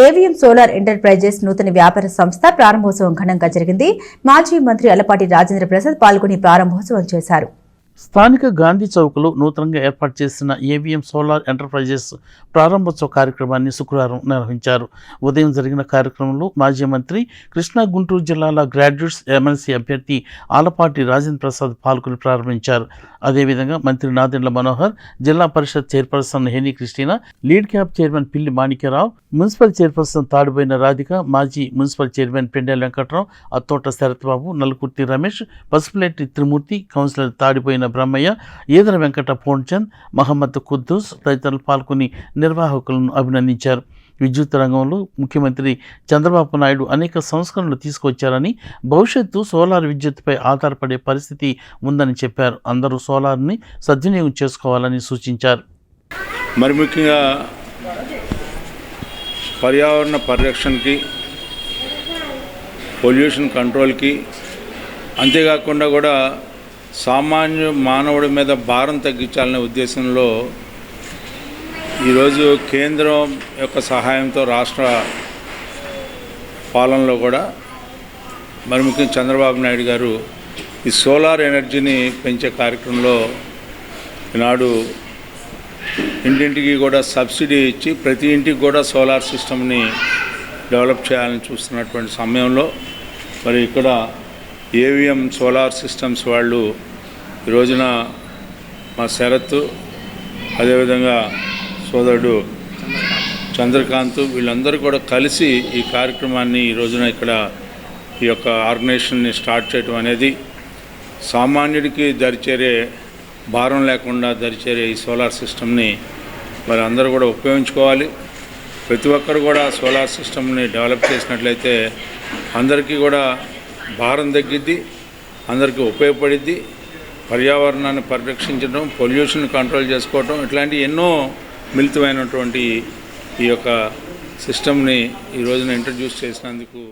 AVM solar enterprises నూతన వ్యాపార సంస్థ ప్రారంభోత్సవం ఘనంగా జరిగింది. మాజీ మంత్రి అల్లపాటి రాజేంద్ర ప్రసాద్ పాల్గొని ప్రారంభోత్సవం చేశారు. స్థానిక గాంధీ చౌక్లో నూతనంగా ఏర్పాటు చేసిన ఏవిఎం సోలార్ ఎంటర్ప్రైజెస్ ప్రారంభోత్సవ కార్యక్రమాన్ని శుక్రవారం నిర్వహించారు. ఉదయం జరిగిన కార్యక్రమంలో మాజీ మంత్రి కృష్ణా గుంటూరు జిల్లాల గ్రాడ్యుయేట్స్ ఎమ్మెల్సీ అభ్యర్థి ఆలపాటి రాజేంద్ర ప్రసాద్ పాల్గొని ప్రారంభించారు. అదేవిధంగా మంత్రి Nadendla Manohar, Zilla Parishad chairperson Heni Christina, LIDCAP chairman Pilli Manikyarao, municipal chairperson Tadipoyina Radhika, మాజీ municipal chairman Pendela Venkatrao, Attota Sarathbabu, Nalukurthi Ramesh, Pasupuleti Trimurthy, councillor Tadipoyina Brahmaiah, Edara Venkata Purnachand, Mohammed Kuddus తదితరులు పాల్గొని నిర్వాహకులను అభినందించారు. విద్యుత్ రంగంలో ముఖ్యమంత్రి చంద్రబాబు నాయుడు అనేక సంస్కరణలు తీసుకొచ్చారని, భవిష్యత్తు సోలార్ విద్యుత్పై ఆధారపడే పరిస్థితి ఉందని చెప్పారు. అందరూ సోలార్ని సద్వినియోగం చేసుకోవాలని సూచించారు. మరి ముఖ్యంగా పర్యావరణ పరిరక్షణకి, పొల్యూషన్ కంట్రోల్కి, అంతేకాకుండా కూడా సామాన్య మానవుడి మీద భారం తగ్గించాలనే ఉద్దేశంలో ఈరోజు కేంద్రం యొక్క సహాయంతో రాష్ట్ర పాలనలో కూడా మరి ముఖ్యంగా చంద్రబాబు నాయుడు గారు ఈ సోలార్ ఎనర్జీని పెంచే కార్యక్రమంలో ఈనాడు ఇంటింటికి కూడా సబ్సిడీ ఇచ్చి ప్రతి ఇంటికి కూడా సోలార్ సిస్టమ్ని డెవలప్ చేయాలని చూస్తున్నటువంటి సమయంలో మరి ఇక్కడ ఏవిఎం సోలార్ సిస్టమ్స్ వాళ్ళు ఈ రోజున మా శరత్, అదేవిధంగా సోదరుడు చంద్రకాంత్ వీళ్ళందరూ కూడా కలిసి ఈ కార్యక్రమాన్ని ఈ రోజున ఇక్కడ ఈ యొక్క ఆర్గనైజేషన్ని స్టార్ట్ చేయడం అనేది సామాన్యుడికి దరిచేరే భారం లేకుండా దరిచేరే ఈ సోలార్ సిస్టమ్ని మరి అందరూ కూడా ఉపయోగించుకోవాలి. ప్రతి ఒక్కరు కూడా సోలార్ సిస్టమ్ని డెవలప్ చేసినట్లయితే అందరికీ కూడా భారం తగ్గిద్ది, అందరికీ ఉపయోగపడిద్ది. పర్యావరణాన్ని పరిరక్షించడం, పొల్యూషన్ కంట్రోల్ చేసుకోవడం, ఇట్లాంటి ఎన్నో మిళితమైనటువంటి ఈ యొక్క సిస్టమ్ని ఈ రోజున ఇంట్రడ్యూస్ చేసినందుకు